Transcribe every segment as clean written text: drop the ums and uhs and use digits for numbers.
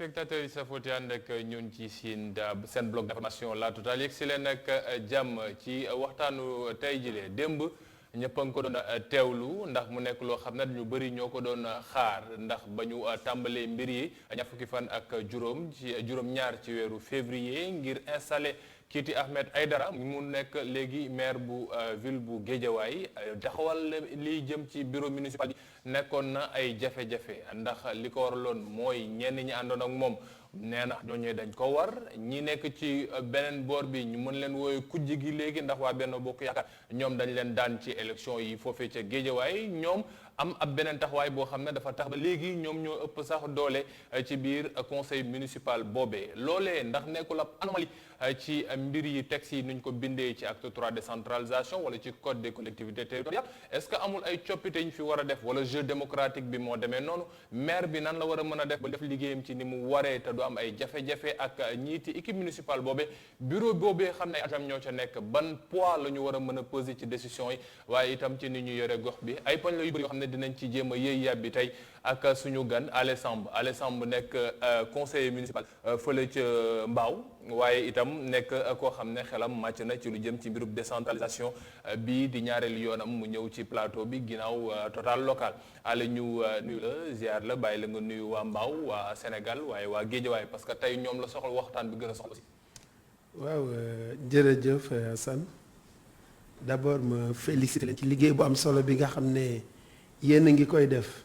téléspectateurs yi safooti ànd ak ñun ci seen bloc d'information La Totale yegg si leen nag jàmm ci waxtaanu tey jile démb ñëpp a ngi ko doon teewlu ndax mu nekk loo xam ne ñu bëri ñoo ko doon xaar ndax ba ñu tàmbalee mbir yi ñaar fukki fan ak juróom-ñaar ci weeru février ngir installé kiiti Ahmed Aïdara mu nekk léegi maire bu ville bu Guédiawaye taxawal liy jëm ci bureau municipal bi nekkoon na ay jafe-jafe ndax li ko waraloon mooy ñenn ñi àndoon ak moom nee na ñooñu dañ ko war ñi nekk ci beneen boor bi ñu mën leen woowe kujj gi léegi ndax waa Benno Bokk Yaakaar ñoom dañ leen daan ci élection yi foofee ca Guédiawaye ñoom am ab beneen taxawaay boo xam ne dafa tax ba léegi ñoom ñoo ëpp sax doole ci biir conseil municipal boobee loolee ndax nekkul ab anomalie ci mbir yi texte yi nuñ ko bindee ci acte 3 décentralisation wala ci code des collectivités territoriales est-ce que amul ay coppite ñu fi war a def wala jeu démocratique bi moo demee noonu maire bi nan la war a mën a def ba def liggéeyam ci ni mu waree te du am ay jafe-jafe ak ñiiti équipe municipale boobee bureau boobee xam ne ay agent ñoo ca nekk ban poids la ñu war a mën a peser ci décision yi waaye itam ci ni ñu yore gox bi ay poñ la yu bëri yoo xam ne dinañ ci jéem a yëy yàbbi tey ak suñu gan Alé Samb nekk conseiller municipal fële ca Mbao waaye itam nekk koo xam ne xelam màcc na ci lu jëm ci mbirub décentralisation bii di ñaareelu yoonam mu ñëw ci plateau bi ginnaaw total local Alé ñu nuyu la ziar la bàyyi la nga nuyu waa Mbao waa Sénégal waaye waa Guédiawaye parce que tey ñoom la soxla waxtaan bi gën a soxla si. waaw jërëjëf Assane d'abord ma félicité leen ci liggéey bu am solo bi nga xam ne yéen a ngi koy def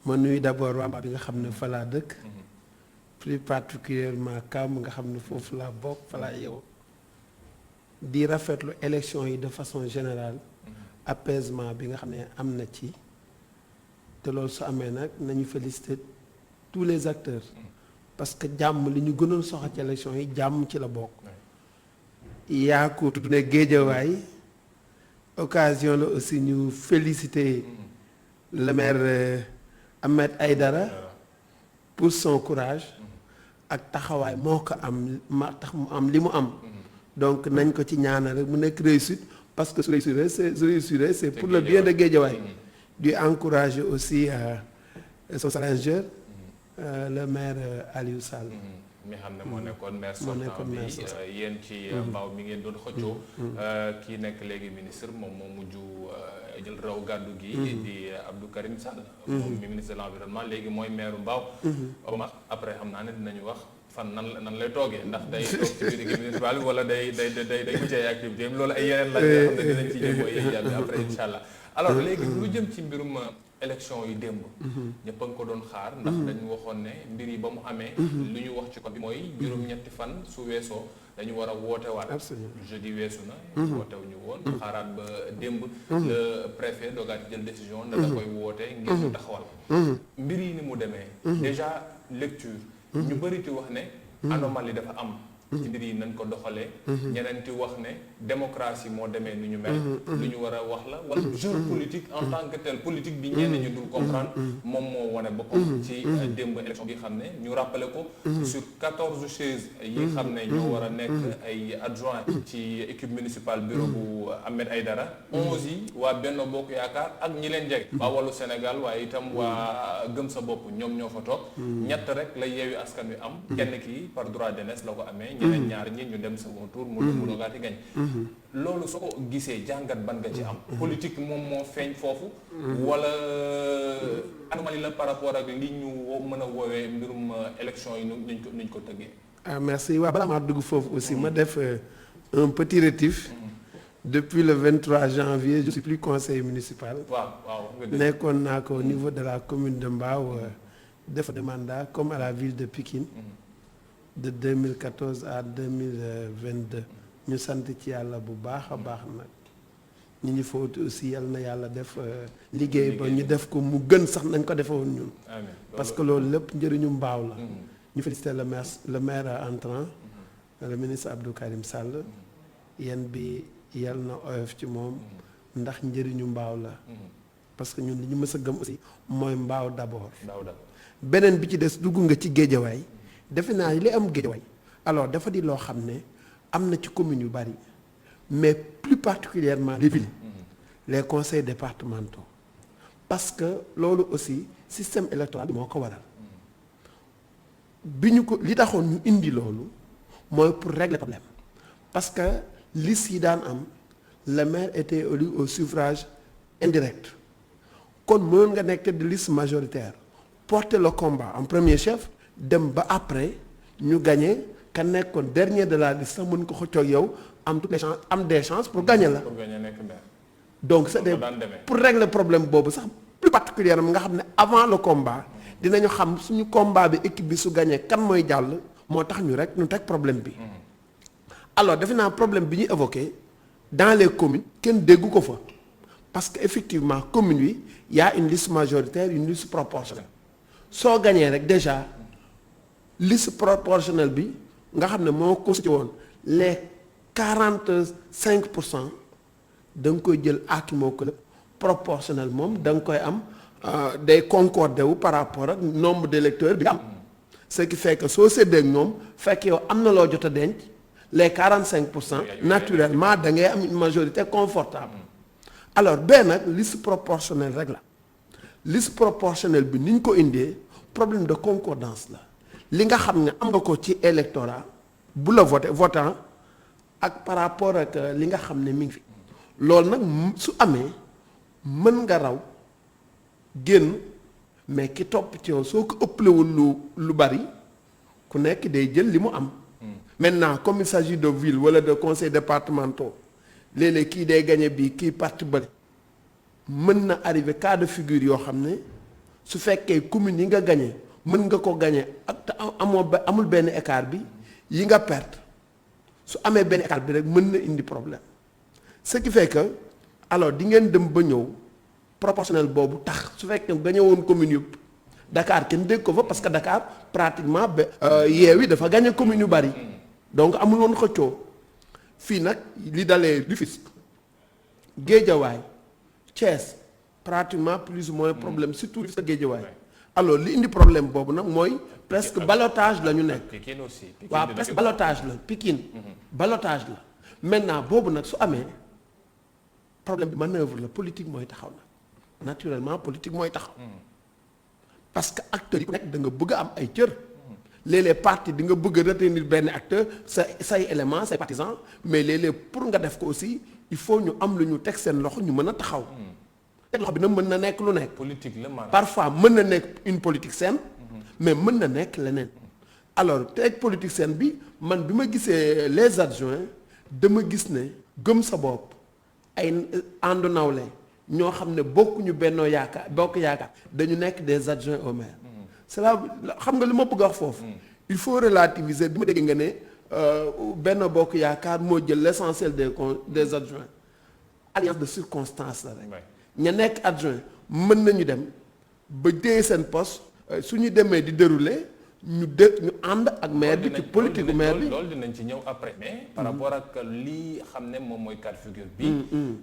ma nuyu d'abord waa Mbao bi nga xam ne fa laa dëkk. plus particulièrement Kam nga xam ne foofu laa bokk fa laa yow di rafetlu élection yi de façon générale apaisement bi nga xam ne am na ci te loolu su amee nag nañu féliciter tous les acteurs parce que jàmm li ñu gënoon soxla ci élection yi jàmm ci la bokk yaa ko tudd ne Guédiawaye occasion la aussi ñu féliciter le maire Ahmed Aïdara pour son courage ak taxawaay moo ko am ma tax mu am li mu am donc nañ ko ci ñaanal rek mu nekk réussite parce que su réussiré c'est pour le bien de Guédiawaye di encourager aussi son challenger le maire Aliou Sall mi xam ne moo nekkoon maire sortant bi yéen ci Mbao mi ngeen doon xëccoo kii nekk léegi ministre moom moo mujj jël raw gàddu gi di Abdou Karim Sall moom mi ministre de l'environnement léegi mooy maire Mbao Omar après xam naa ne dinañu wax fan nan lay toogee ndax day toog ci biir équipe municipale bi wala day mucc ay activité am loolu ay yeneen laaj yoo xam ne dinañ ci jëm yéen jàll après insha allah alors léegi lu jëm ci mbirum élection yi démb ñëpp a ngi ko doon xaar ndax dañu waxoon ne mbir yi ba mu amee lu ñu wax ci code bi mooy juróom-ñetti fan su weesoo dañu war a woote waat jeudi weesu na wootew ñu woon xaaraat ba démb le préfet doogaat jël décision ne da koy woote ngir ñu taxawal mbir yi ni mu demee déjà lecture ñu bëri ti wax ne anomalie dafa am ci mbir yi nañ ko doxalee ñeneen ti wax ne démocratie moo demee ni ñu mel lu ñu war a wax la wala jeu politique en tant que tel politique bi ñenn ñu dul comprendre moom moo wane boppam ci démb élection bi xam ne ñu rappelé ko sur 14 chaises yi xam ne ñoo war a nekk ay adjoint ci équipe municipale bureau bu Ahmed Aïdara 11 yi waa Benno Bokk Yaakaar ak ñi leen jege waa Wallu Sénégal waaye itam waa Gëm Sa Bopp ñoom ñoo fa toog ñett rek la Yewwi Askan Wi am kenn ki par droit d'aînesse la ko amee ñeneen ñaar ñi ñu dem second tour mu doogaati gañ loolu soo ko gisee jàngat ban nga ci am politique moom moo feeñ foofu wala anomalie la par rapport ak li ñu mën a woowee mbirum élection yi nuñ ko tëggee merci waaw balaa maa dugg foofu aussi ma def un petit rétif depuis le 23 janvier je suis plus conseiller municipal waaw nekkoon naa ko au niveau de la commune de Mbao def de mandat comme à la ville de Pikine de 2014 à 2022 ñu sant ci yàlla bu baax a baax nag ñi ñu fóotu aussi yal na yàlla def liggéey ba ñu def ko mu gën sax nañ ko defe woon ñun parce que loolu lépp njëriñu Mbao la ñu féliciter le maire entrant le ministre Abdou Karim Sall yéen bi yal na oyof ci moom ndax njëriñu Mbao la parce que ñun li ñu mës a gëm aussi mooy Mbao d'abord beneen bi ci des dugg nga ci Guédiawaye defe naa li am Guédiawaye alors dafa di loo xam ne am na ci communes yu bari mais plus particulièrement les villes les conseils départementaux parce que loolu aussi système électoral bi moo ko waral bi ñu ko li taxoon ñu indi loolu mooy pour régler problème parce que liste yi daan am le maire était élu au suffrage indirect kon mënoon nga nekk de liste majoritaire porter le combat en premier chef dem ba après ñu gagner ka nekkoon dernier de la liste sax mën ko xëccoo ak yow am toutes les chances am des chances pour gagner la. pour gagner nekk maire. donc c'était pour régler problème boobu sax plus particulièrement nga xam ne avant le combat dinañu xam suñu combat bi équipe bi su gagner kan mooy jàll moo tax ñu teg problème bi. alors defe naa problème bi ñu évoqué dans les communes kenn déggu ko fa parce que effectivement commune yi y a une liste majoritaire une liste proportionnelle soo gañee rek déjà liste proportionnelle bi nga xam ne moo constitué woon les 45% da nga koy jël aakimoo ko lépp proportionnel moom da nga koy am day concordé wu par rapport ak nombre d'électeurs bi am ce qui fait que soo séddee ak ñoom fekk yow am na loo jot a denc les 45% naturellement da ngay am une majorité confortable alors benn nag liste proportionnelle rek la liste proportionnelle bi ni ñu ko indee problème de concordance la li nga xam ne am nga ko ci électorat bu la votant ak par rapport ak li nga xam ne mi ngi fi loolu nag su amee mën nga raw génn mais ki topp ci yow soo ko ëppalewul lu bari ku nekk day jël li mu am. maintenant comme il s'agit de ville wala de conseils départementaux léeg-léeg kii day gagné bii kii parti bëri mën na arrivé cas de figure yoo xam ne su fekkee communes yi nga gagné mën nga ko gagné ak te amul benn écart bi yi nga perte su amee benn écart bi rek mën na indi problème ce qui fait que alors di ngeen dem ba ñëw proportionnel boobu tax su fekkee gagné woon commune yëpp Dakar kenn dégg ko fa parce que Dakar pratiquement Yewwi dafa gagné commune yu bari donc amul woon xëccoo fii nag li dalee Rufisque Guédiawaye Thiès pratiquement plus ou moins problème surtout Rufisque Guédiawaye alors li indi problème boobu nag mooy presque ballottage la ñu nekk. Pikine aussi. waaw presque ballottage la Pikine. ballottage la maintenant boobu nag su amee problème bi manœuvre la politique mooy taxaw na naturellement politique mooy taxaw. parce que acteurs yi ku nekk da nga bëgg a am ay cër. léeg-léeg parti di nga bëgg a retenir benn acteur say éléments say partisans mais léeg-léeg pour nga def ko aussi il faut ñu am lu ñu teg seen loxo ñu mën a taxaw. teg loxo bi nag mën na nekk lu nekk. politique la maanaam parfois mën na nekk une politique saine. mais mën na nekk leneen. alors teg politique saine bi man bi ma gisee les adjoints dama gis ne gëm sa bopp ay àndu nawle ñoo xam ne bokkuñu Benno Bokk Yaakaar dañu nekk des adjoints au maire. cela xam nga li ma bëgg a wax foofu. il faut relativiser bi ma dégg nga ne Benno Bokk Yaakaar moo jël l'essentiel des adjoints alliance de circonstance la rek. ña nekk adjoint mën nañu dem ba téye seen poste su ñu demee di dérouler ñu ànd ak maire bi ci politique maire bi. loolu dinañ ci ñëw après mais par rapport ak lii xam ne moom mooy cas de figure bi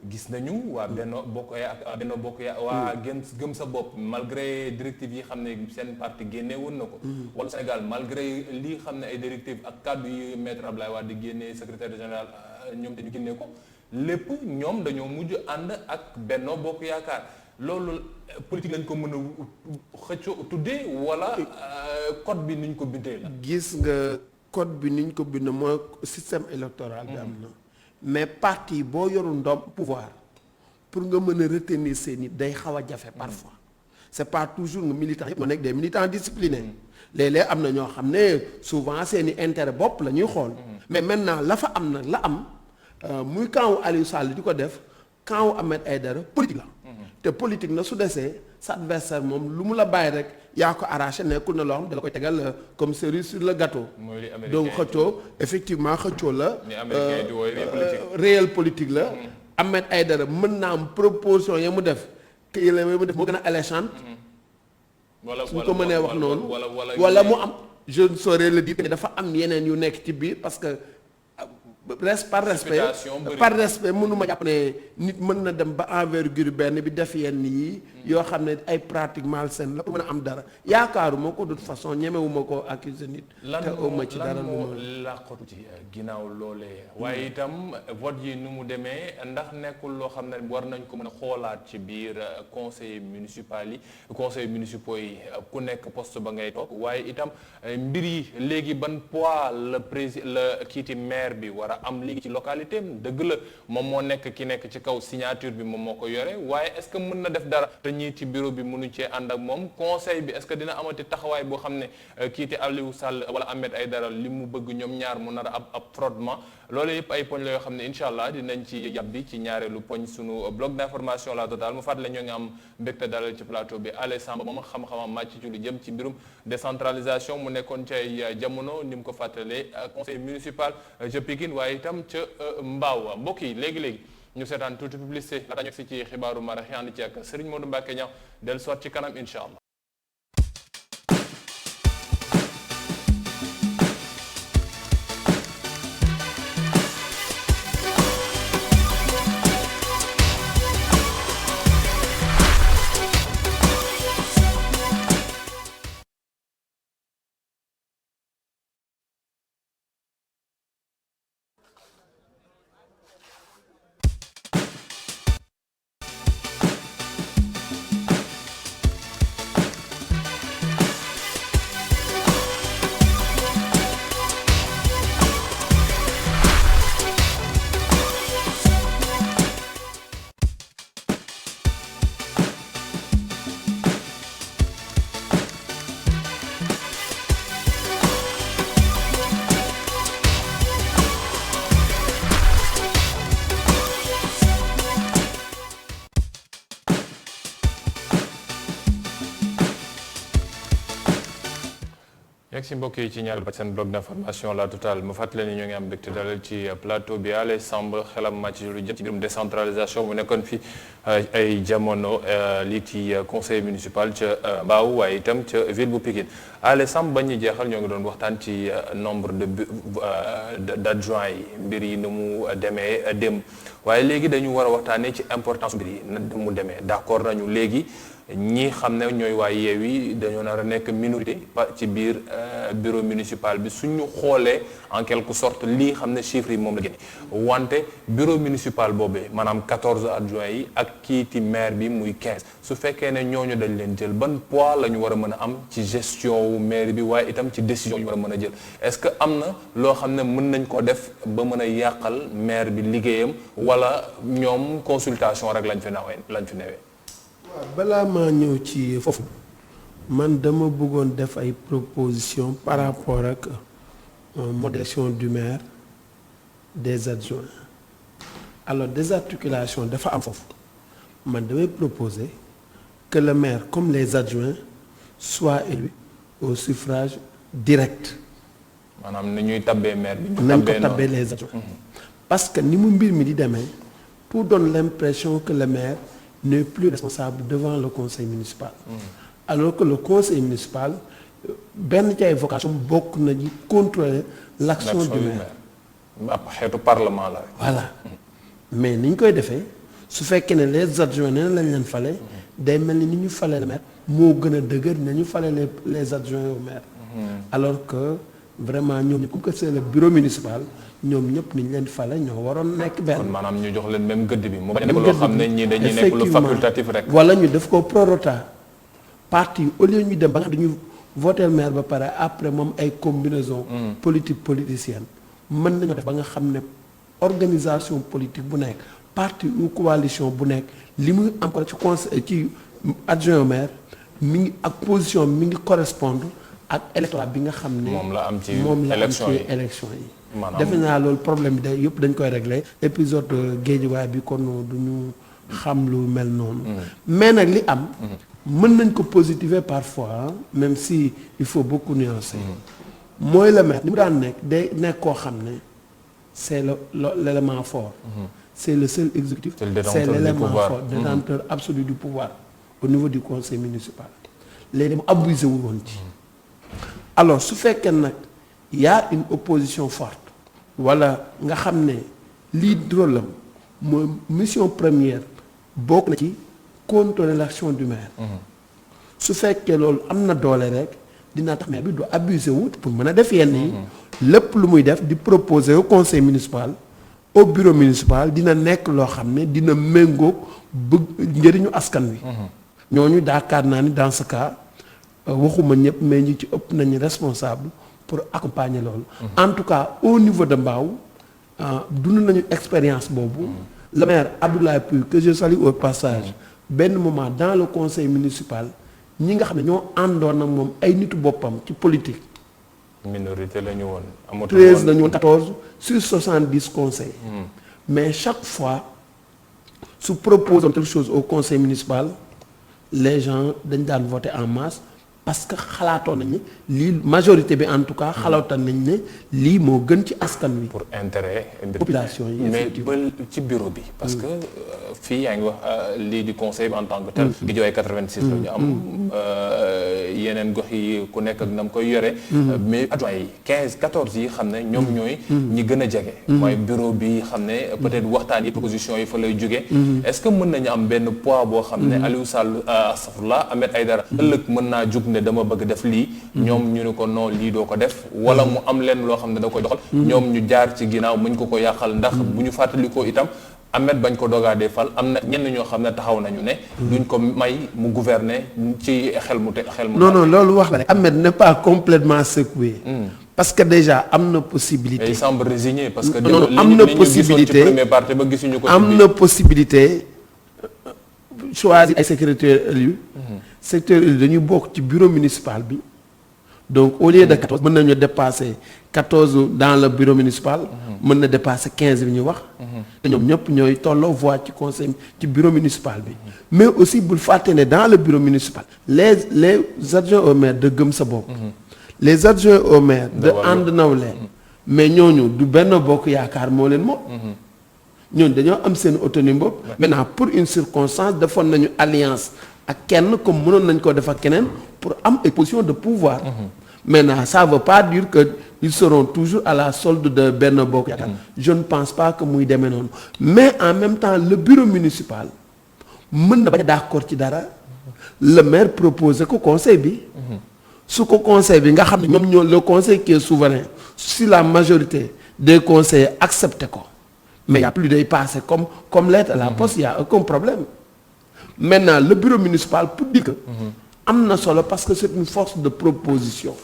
gis nañu waa Benno Bokk Yaakaar waa gëm sa bopp malgré directives yi xam ne seen parti génne woon na ko wala Sénégal malgré lii xam ne ay directives ak kàddu yi maître Abdoulaye Wade di génne secrétaire général ñoom dañu génne ko lépp ñoom dañoo mujj ànd ak Benno Bokk Yaakaar loolu politique lañ ko mën a xëccoo tuddee wala code bi niñ ko bindee la. gis nga code bi niñ ko bind mooy système électoral bi am na mais parti boo yorul ndoom pouvoir pour nga mën a retenir seen nit day xaw a jafe parfois c'est pas toujours nga militant yëpp ma nekk des militants disciplinés léeg-léeg am na ñoo xam ne souvent seen i intérêt bopp la ñuy xool mais maintenant la fa am nag la am muy camp Aliou Sall di ko def camp Ahmed Aïdara politique la te politique na su desee sa adversaire moom lu mu la bàyyi rek yaa ko arraché nekkul na loo xam da la koy tegal comme cerise sur le gâteau donc xëccoo effectivement xëccoo la réel politique la Ahmed Aïdara mën naa am proposition ya mu def que la mu def moo gën a alléchante suñ ko mënee wax noonu wala mu am je ne saurais le dire dafa am yeneen yu nekk ci biir parce que par respect mënuma jàpp ne nit mën na dem ba envergure benn bi def yenn yi yoo xam ne ay pratique malsaine la pour mën a am dara yaakaaruma ko de toute façon ñemewuma koo accuser nit te awma ci dara moo làqatu ci ginnaaw loolee waaye itam vote yi nu mu demee ndax nekkul loo xam ne war nañ ko mën a xoolaat ci biir conseil municipaux yi ku nekk poste ba ngay toog waaye itam mbir yi léegi ban poids la kiiti maire bi war a am léegi ci localité am dëgg la moom moo nekk ki nekk ci kaw signature bi moom moo ko yore waaye est-ce que mën na def dara te ñii ci bureau bi mënu cee ànd ak moom conseil bi est-ce que dina amati taxawaay boo xam ne kiiti Aliou Sall wala Ahmed Aïdara li mu bëgg ñoom ñaar mu nar a ab frottement loolu yëpp ay poñ la yoo xam ne incha allah dinañ ci yàbbi ci ñaareelu poñ sunu bloc d'information la totale mu fàttali ñoo ngi am mbégte dalal ci plateau bi Alé Samb moom xam-xamam màcc ci lu jëm ci mbirum décentralisation mu nekkoon ci ay jamono ni mu ko fàttalee conseil municipal ca Pikine waaye itam ca Mbao mbokk yi léegi-léegi ñu seetaan tuuti publicité laata ñu si ci xibaaru maraxi ànd ci ak Serigne Modou Mbacké Niang del soit ci kanam incha allah. yegg si mbokk yi ci ñaar ba seen bloc d'information la totale mu fàttali ni ñoo ngi am mbégte dalal ci plateau bi Alé Samb xelam màcc lu jëm ci mbirum décentralisation bu nekkoon fi ay jamono lii ci conseil municipal ca Mbao waaye itam ca ville bu Pikine Alé Samb ba ñu jeexal ñoo ngi doon waxtaan ci nombre d'adjoints yi mbir yi nu mu demee démb waaye léegi dañu war a waxtaanee ci importance mbir yi na mu demee d'accord nañu léegi ñi xam ne ñooy waa Yewwi dañoo nar a nekk minorité ci biir bureau municipal bi suñu xoolee en quelque sorte lii xam ne chiffres yi moom la génne wante bureau municipal boobee maanaam 14 adjoints yi ak kiiti maire bi muy 15 su fekkee ne ñooñu dañ leen jël ban poids la ñu war a mën a am ci gestion wu maire bi waaye itam ci décision yu war a mën a jël est-ce que am na loo xam ne mën nañ ko def ba mën a yàqal maire bi liggéeyam wala ñoom consultation rek lañ fi newee balaa maa ñëw ci foofu man dama bëggoon def ay propositions par rapport ak modération du maire des adjoints alors désarticulation dafa am foofu man damay proposer que le maire comme les adjoints soient élus au suffrage direct. maanaam ni ñuy tabbee maire bi. nañ ko tabbee les adjoints. parce que ni mu mbir mi di demee tout donne l'impression que le maire n'est plus responsable devant le conseil municipal. Alors que le conseil municipal benn ci ay vocation bokk na ji contrôler l'action du maire. ab xeetu parlement la. voilà mais ni ñu koy defee su fekkee ne les adjoints nee lañ leen fale day mel ni ñu fale le maire moo gën a dëgër ne ñu fale les adjoints au maire. alors que vraiment ñoom ñëpp comme que c'est le bureau municipal. ñoom ñëpp ni ñu leen fale ñoo waroon nekk benn. kon maanaam ñu jox leen même gëdd bi. mu bañ a nekk loo xam ne ñii dañuy nekk lu facultatif rek. wala ñu def ko prorata parti au lieu ñu dem ba nga xam dañu voter maire ba pare après moom ay combinaison politique politicienne mën nañoo def ba nga xam ne organisation politique bu nekk parti ou coalition bu nekk li muy am ko ci conseil ci adjoint au maire mi ngi ak position mi ngi correspondre ak électorat bi nga xam ne. moom la am ci élection yi. defe naa loolu problème bi day yëpp dañ koy régler épisode Guédiawaye bi kon du ñu xam lu mel noonu. mais nag li am. mën nañ ko positiver parfois même si il faut beaucoup nuancer. mooy le maire li mu daan nekk day nekk koo xam ne c'est l'élément fort. c'est le seul exécutif. c'est l'élément fort détenteur absolu du pouvoir au niveau du conseil municipal. léegi mu abusé wul woon ci. alors su fekkee nag y a une opposition forte wala nga xam ne lii rôle am mooy mission première bokk na ci contrôler l'action du maire. su fekkee loolu am na doole rek dina tax maire bi du abuser wu pour mën a def yenn yi. lépp lu muy def di proposer au conseil municipal au bureau municipal dina nekk loo xam ne dina méngóog bëgg njëriñu askan wi. ñooñu daakaar naa ni dans ce cas waxuma ñëpp mais ñu ci ëpp nañu responsable pour accompagner loolu. En tout cas au niveau de Mbao dund nañu expérience boobu. Le maire Abdoulaye Pouye que je salue au passage benn moment dans le conseil municipal ñi nga xam ne ñoo àndoon ak moom ay nitu boppam ci politique. minorité la ñu woon. amatul 13 la ñu woon 14 sur 70 conseils. mais chaque fois su proposons quelque chose au conseil municipal les gens dañ daan voter en masse parce que xalaatoon nañu lii majorité bi en tout cas xalaatoon nañ ne lii moo gën ci askan wi. pour intérêt population yi mais ba ci bureau bi. parce que fii yaa ngi wax lii di conseil bi en tant que tel. Guédiawaye 86 la ñu am. yeneen gox yi ku nekk ak na mu koy yore. mais adjoint yi 15 14 yi xam ne ñoom ñooy. ñi gën a jege. mooy bureau bi xam ne peut-être waxtaan yi proposition yi fa lay jóge. est-ce que mën nañu am benn poids boo xam ne Aliou Sall astafurlah Ahmed Aïdara ëllëg mën naa jug ne dama bëgg def lii. ñoom ñu ne ko non lii doo ko def. wala mu am leen loo xam ne da koy doxal. ñoom ñu jaar ci ginnaaw muñ ko yàqal ndax bu ñu fàttalikoo itam. Ahmed bañ ko dogaa defal am na ñenn ñoo xam ne taxaw nañu ne. duñ ko may mu gouverner ci xel mu. non loolu wax la rek. Ahmed n'est pas complètement secoué. parce que déjà am na possibilité. il semble résigné parce que. non am na possibilité ci première partie ba gisuñu ko. am na possibilité choisir ay secrétaires élus. secrétaires élus dañuy bokk ci bureau municipal bi. donc au lieu de 14 mën nañu dépasser 14 dans le bureau municipal. mën na dépasser 15 bi ñu wax. te ñoom ñëpp ñooy tolloo voix ci conseil ci bureau municipal bi. mais aussi bul fàtte ne dans le bureau municipal les adjoints au maire de Gëm Sa Bopp. les adjoints au maire de And Nawlé. mais ñooñu du Benno Bokk Yaakaar moo leen moom. ñooñu dañoo am seen autonomie bopp. maintenant pour une circonstance defoon nañu alliance ak kenn comme mënoon nañ ko def ak keneen pour am ay position de pouvoir. maintenant ça veut pas dire que ils seront toujours à la solde de Benno Bokk Yaakaar. je ne pense pas que muy demee noonu mais en même temps le bureau municipal mën na bañ a d'accord ci dara le maire proposé ko conseil bi. su ko conseil bi nga xam ne ñoom ñoo le conseil qui est souverain si la majorité des conseillers accepté ko mais y a plus day passer comme lettre à la poste y a aucun problème. maintenant le bureau municipal pour dire que am na solo parce que c'est une force de proposition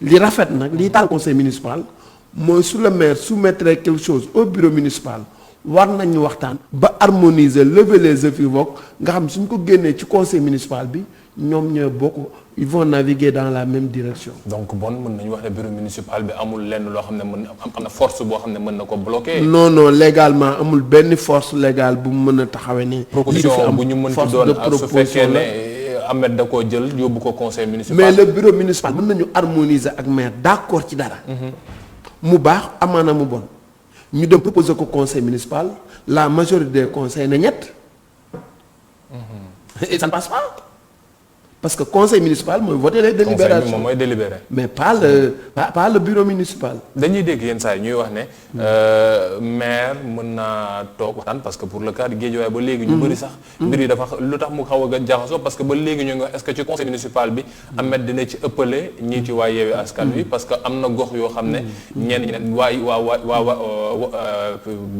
li rafet nag li taal conseil municipal mooy su le maire soumettre quelque chose au bureau municipal war nañu waxtaan ba harmoniser lever les équivoques nga xam suñ ko génnee ci conseil municipal bi ñoom ñooy bokk ils vont naviguer dans la même direction. donc bon mën nañu wax ne bureau municipal bi amul lenn loo xam ne mën am na force boo xam ne mën na ko bloquer. non légalement amul benn force légale bu mu mën a taxawee ne. proposition bu ñu mën ci doon ak su fekkee ne Ahmed da koo jël yóbbu ko conseil municipal. mais le bureau municipal mën nañu harmoniser ak maire d'accord ci dara. mu baax amaana mu bon. ñu dem proposer ko conseil municipal la majorité des conseils ne ñett. et ça ne passe pas. parce que conseil municipal mooy voter les délibérations moom mooy délibéré. mais pas le bureau municipal. dañuy dégg yenn saa yi ñuy wax ne maire mën naa toog waxtaan parce que pour le cas de Guédiawaye ba léegi ñu bëri sax. mbir yi dafa lu tax mu xaw a gën jaxasoo parce que ba léegi ñu ngi wax est-ce que ci conseil municipal bi. Ahmed dina ci ëppale ñii ci waa Yewwi Askan Wi parce que am na gox yoo xam ne. ñenn ñi ne waa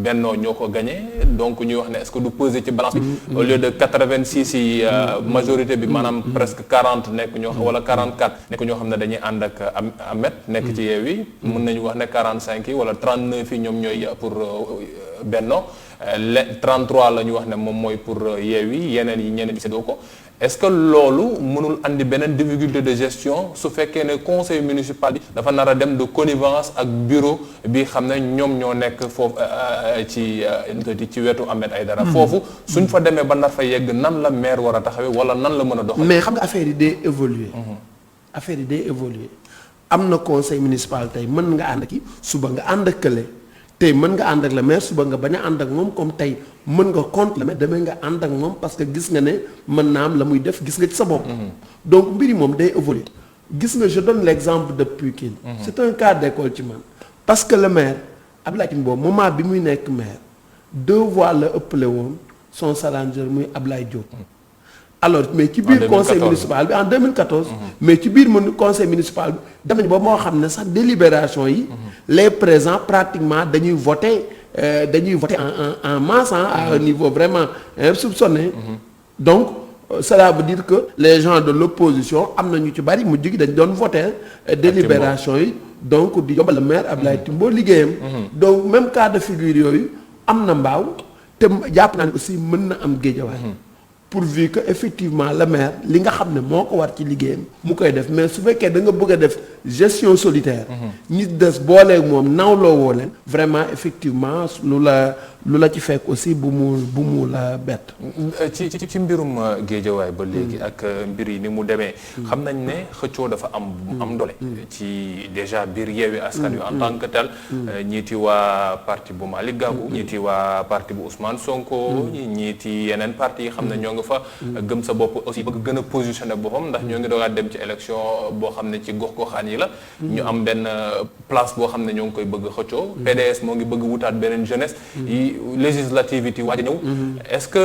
Benno ñoo ko gagné donc ñuy wax ne est-ce que du peser ci balance bi. au lieu de 86 yi majorité bi maanaam presque 40 nekk ñoo wala 44 nekk ñoo xam ne dañuy ànd ak Ahmed nekk ci Yewwi mën nañu wax ne 45 yi wala 39 yi ñoom ñooy pour Benno 33 la ñu wax ne moom mooy pour Yewwi yeneen yi ñeneen ñi séddoo ko est-ce que loolu mënul andi beneen difficulté de gestion su fekkee ne conseil municipal bi dafa nar a dem de connivence ak bureau bi xam ne ñoom ñoo nekk foofu ci wetu Ahmed Aïdara foofu suñ fa demee ba nar fa yegg nan la maire war a taxawee wala nan la mën a doxal. mais xam nga affaire yi day évoluer. affaire yi day évoluer am na conseil municipal tey mën nga ànd ak kii suba nga ànd ak kële tey mën nga ànd ak le maire suba nga bañ a ànd ak moom comme tey mën nga contre le maire demee nga ànd ak moom parce que gis nga ne mën naa am la muy def gis nga ci sa bopp. donc mbir yi moom day évoluer gis nga je donne l'exemple de Pikine. c'est un cas d'école ci man parce que le maire Abdoulaye Timbo moment bi muy nekk maire 2 voix la ëppale woon son challenger muy Abdoulaye Diop. alors mais ci biir conseil municipal bi en 2014. mais ci biir conseil municipal bi def nañu ba moo xam ne sax délibération yi. les présents pratiquement dañuy voter en masse à un niveau vraiment insoupçonné. donc cela veut dire que les gens de l'opposition am na ñu ci bari mujj gi dañ doon voter délibération yi donc di yombal le maire Abdoulaye Timbo liggéeyam. donc même cas de figure yooyu am na Mbao te jàpp naa ne aussi mën na am Guédiawaye. pourvu que effectivement le maire li nga xam ne moo ko war ci liggéeyam mu koy def mais su fekkee da nga bëgg a def gestion solitaire. ñi des booleeg moom nawloo woo leen. vraiment effectivement lu la ci fekk aussi bu mu la bett. ci mbirum Guédiawaye ba léegi ak mbir yi ni mu demee. xam nañ ne xëccoo dafa am doole. ci déjà biir Yewwi Askan Wi en tant que tel. ñiiti waa parti bu Malick Gakou. ñiiti waa parti bu Ousmane Sonko. ñiiti yeneen parti yi xam ne ñoo nga fa. gëm sa bopp aussi bëgg gën a positionné boppam ndax ñoo ngi doogaat dem ci élection boo xam ne ci gox-goxaan yi la. ñu am benn place boo xam ne ñoo ngi koy bëgg xëccoo. PDS moo ngi bëgg wutaat beneen jeunesse. législative yi waaj a ñëw. est-ce que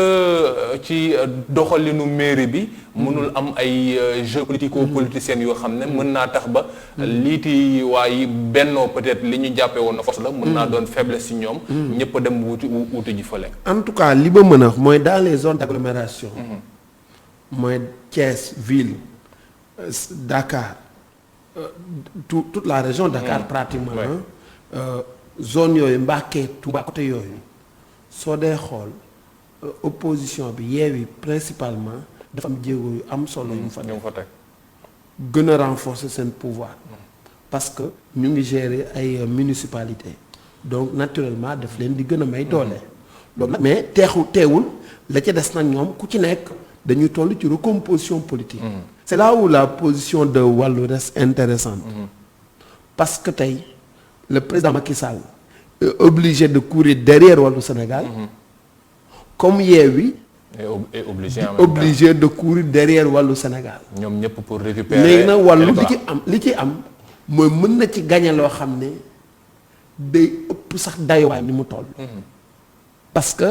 ci doxalinu mairie bi mënul am ay jeux politico-politiciens yoo xam ne mën naa tax ba liiti waaye bennoo peut-être li ñu jàppee woon na force la mën naa doon faiblesse ci ñoom ñëpp a dem wuti ji fële. en tout cas li ma mën a wax mooy dans les zones d'agglomération mooy Thiès ville Dakar toute la région Dakar pratiquement zone yooyu Mbacké Touba côté yooyu soo dee xool opposition bi Yewwi principalement dafa am jéego yu am solo yu mu fa teg gën a renforcer seen pouvoir parce que ñu ngi gérer ay municipalités donc naturellement daf leen di gën a may doole loolu nag mais teewul la ca des nag ñoom ku ci nekk dañuy toll ci recomposition politique c'est là où la position de Wallu reste intéressante parce que tey le président Macky Sall est obligé de courir derrière Wallu Sénégal comme Yewwi est obligé de courir derrière Wallu Sénégal. ñoom ñëpp pour récupérer. léegi nag Wallu li ci am mooy mën na ci gagner loo xam ne day ëpp sax dayuwaay ni mu toll. parce que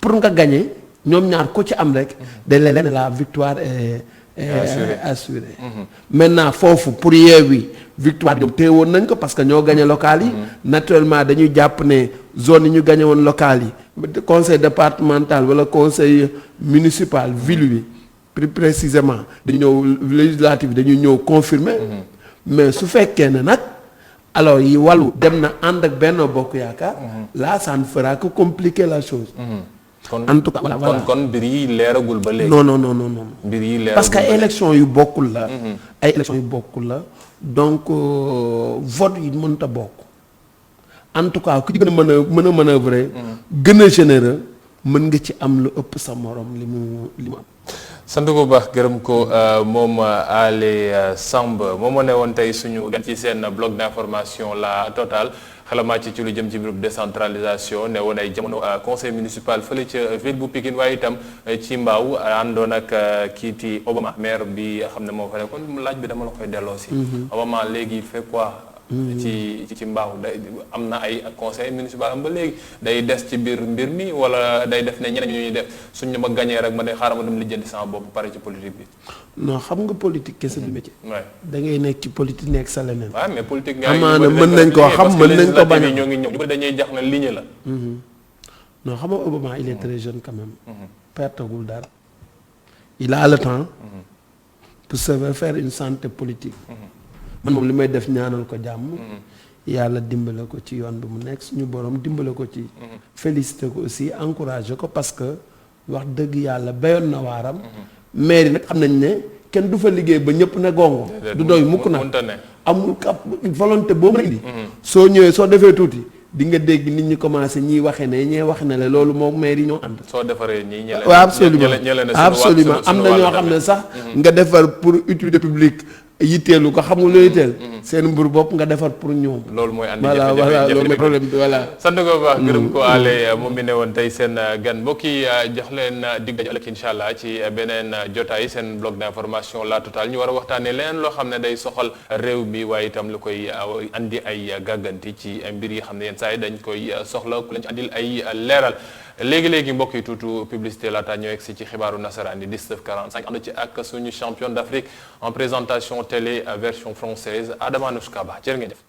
pour nga gagner ñoom ñaar ko ci am rek. dañ leen la victoire est assurée. maintenant foofu pour Yewwi victoire ñoom téewoon nañ ko parce que ñoo gagné local yi. naturellement dañuy jàpp ne zone yi ñu gagné woon local yi. conseil départemental wala conseil municipal ville bi plus précisément dañu ñëw législative dañuy ñëw confirmer mais su fekkee ne nag alors yi Wallu dem na ànd ak Benno Bokk Yaakaar là ça ne fera que compliquer la chose en tout cas voilà kon mbir yi leeragul ba léegi non mbir yi leeragul parce que ay élection yu bokkul la ay élection yu bokkul la donc vote yi mënut a bokk en tout cas ku ci gën a mën a manœuvrer gën a généreux mën nga ci am lu ëpp sa morom li mu am. sant ko baax gërëm ko moom Alé Samb moom moo ne woon tey suñu gan ci seen bloc d'information la Total xalamaa ci lu jëm ci mbirum décentralisation ne woon ay jamono conseil municipal fële ca ville bu Pikine waaye itam ci Mbao àndoon ak kiiti Obama maire bi xam ne moo fa nekkoon laaj bi dama la koy delloo si. Obama léegi il fait quoi. ci Mbao day am na ay conseil municipal am ba léegi day des ci biir mbir mi wala day def ne ñeneen ñuy def suñ ma gañee rek ma de xaaral ma dem lijjanti sama bopp pare ci politique bi. non xam nga politique kese du métier. da ngay nekk ci politique nekk sa leneen. waaw mais politique. amaana mën nañ koo xam mën nañ ko bañ a ñoo ngi ñëw ñu dañuy jax na ligne la. non xam nga Obama il est très jeune quand même. pertagul dara. il a le temps. pour se faire une santé politique. man moom li may def ñaanal ko jàmm. yàlla dimbale ko ci yoon bi mu nekk suñu borom dimbale ko ci. félicité ko aussi encouragé ko parce que wax dëgg yàlla béyoon na waaram. maire yi nag xam nañ ne kenn du fa liggéey ba ñëpp ne gongo. du doy mukk na amul volonté boo mën a indi. soo ñëwee soo defee tuuti di nga dégg nit ñi commencé ñiy waxe ne ñee wax ne la loolu moom maire yi ñoo ànd. soo defaree ñii waaw absolument am na ñoo xam ne sax nga defar pour utilité publique. yitteelu ko xamul lu yitteel seen mburu bopp nga defar pour ñoom. loolu mooy andi voilà voilà loolu mooy problème bi voilà. sant ko bu baax gërëm ko ale moom mi ne woon tey seen gan mbokk yi jox leen dig daje ëllëg incha allah ci beneen jotaay seen bloc d'information La Totale ñu war a waxtaanee leneen loo xam ne day soxal réew mi waaye itam lu koy andi ay gàgganti ci mbir yi xam ne yenn saa yi dañ koy soxla ku leen ci andil ay leeral. léegi-léegi mbokk yi tuutu publicité laata ñoo egsi ci xibaaru nasaraan di 19:45 ànd ci ak suñu champion d'Afrique en présentation télé version française Adama Anouchka Ba jërë ngeen jëf